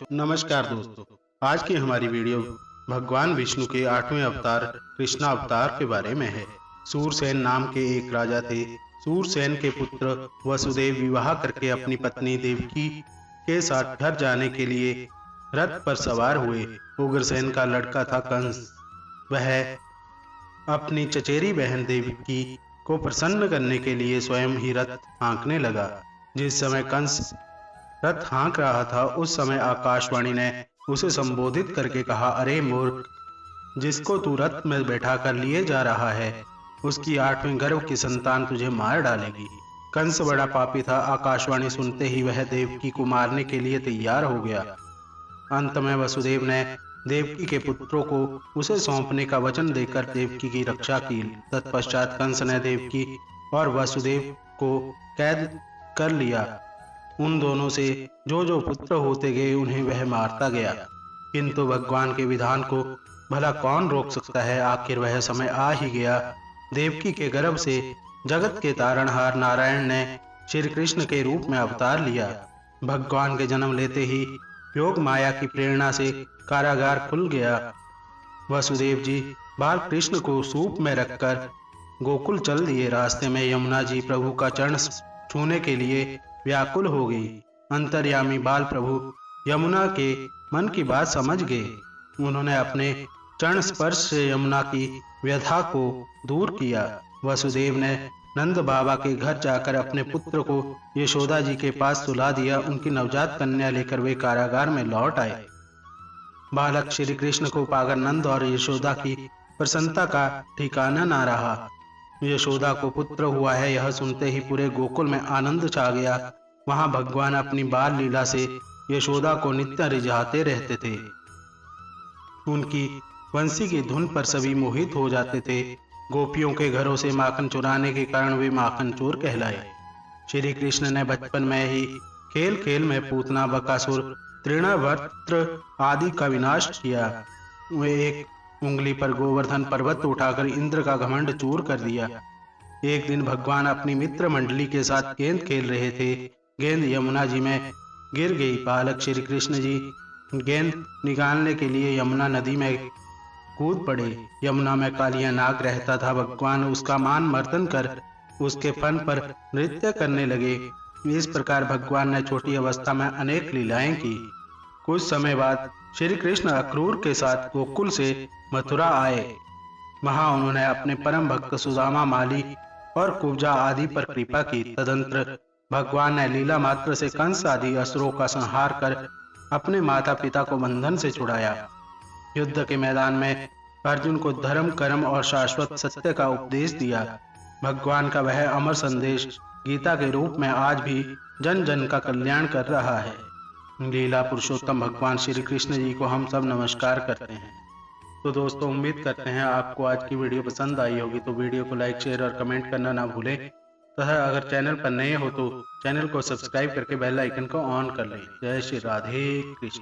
नमस्कार दोस्तों, आज की हमारी वीडियो भगवान विष्णु के 8वें अवतार कृष्णा अवतार के बारे में है। सूरसेन नाम के एक राजा थे। सूरसेन के पुत्र वसुदेव विवाह करके अपनी पत्नी देवकी के साथ घर जाने के लिए रथ पर सवार हुए। उग्रसेन का लड़का था कंस। वह अपनी चचेरी बहन देवकी को प्रसन्न करने के लिए स्वयं ही रथ हाँकने लगा। जिस समय कंस रथ हाँक रहा था उस समय आकाशवाणी ने उसे संबोधित करके कहा, अरे मूर्ख, जिसको तू रथ में बैठा कर लिए जा रहा है उसकी 8वें गर्भ की संतान तुझे मार डालेगी। कंस बड़ा पापी था। आकाशवाणी सुनते ही वह देवकी को मारने के लिए तैयार हो गया। अंत में वसुदेव ने देवकी के पुत्रों को उसे सौंपने का वचन देकर देवकी की रक्षा की। तत्पश्चात कंस ने देवकी और वसुदेव को कैद कर लिया। उन दोनों से जो पुत्र होते गए उन्हें वह मारता गया, किंतु भगवान के विधान को भला कौन रोक सकता है। आखिर वह समय आ ही गया। देवकी के गर्भ से जगत के तारणहार नारायण ने श्री कृष्ण के रूप में अवतार लिया। भगवान के जन्म लेते ही योग माया की प्रेरणा से कारागार खुल गया। वसुदेव जी बाल कृष्ण को सूप में रखकर गोकुल चल दिए। रास्ते में यमुना जी प्रभु का चरण छूने के लिए व्याकुल हो गई। अंतर्यामी बाल प्रभु यमुना के मन की बात समझ गए। उन्होंने अपने चरण स्पर्श से यमुना की व्यथा को दूर किया। वसुदेव ने नंद बाबा के घर जाकर अपने पुत्र को यशोदा जी के पास सुला दिया। उनकी नवजात कन्या लेकर वे कारागार में लौट आए। बालक श्री कृष्ण को पाकर नंद और यशोदा की प्रसन्नता का ठिकाना न रहा। यशोदा को पुत्र हुआ है यह सुनते ही पूरे गोकुल में आनंद छा गया। वहां भगवान अपनी बाल लीला से यशोदा को नित्य रिझाते रहते थे। उनकी बंसी की धुन पर सभी मोहित हो जाते थे। गोपियों के घरों से माखन चुराने के कारण वे माखन चोर कहलाए। श्री कृष्ण ने बचपन में ही खेल खेल में पूतना, बकासुर, तृणावर्त आदि का विनाश किया। वे एक उंगली पर गोवर्धन पर्वत उठाकर इंद्र का घमंड चूर कर दिया। एक दिन भगवान अपनी मित्र मंडली के साथ गेंद खेल रहे थे। गेंद यमुना जी में गिर गई। बालक श्री कृष्ण जी गेंद निकालने के लिए यमुना नदी में कूद पड़े। यमुना में कालिया नाग रहता था। भगवान उसका मान मर्दन कर उसके फन पर नृत्य करने लगे। इस प्रकार भगवान ने छोटी अवस्था में अनेक लीलाएं की। कुछ समय बाद श्री कृष्ण अक्रूर के साथ गोकुल से मथुरा आए। वहां उन्होंने अपने परम भक्त सुदामा, माली और कुब्जा आदि पर कृपा की। तदंतर भगवान ने लीला मात्र से कंस आदि असुरों का संहार कर अपने माता पिता को बंधन से छुड़ाया। युद्ध के मैदान में अर्जुन को धर्म, कर्म और शाश्वत सत्य का उपदेश दिया। भगवान का वह अमर संदेश गीता के रूप में आज भी जन जन का कल्याण कर रहा है। लीला पुरुषोत्तम भगवान श्री कृष्ण जी को हम सब नमस्कार करते हैं। तो दोस्तों, उम्मीद करते हैं आपको आज की वीडियो पसंद आई होगी। तो वीडियो को लाइक, शेयर और कमेंट करना ना भूलें तथा अगर चैनल पर नए हो तो चैनल को सब्सक्राइब करके बेल आइकन को ऑन कर लें। जय श्री राधे कृष्ण।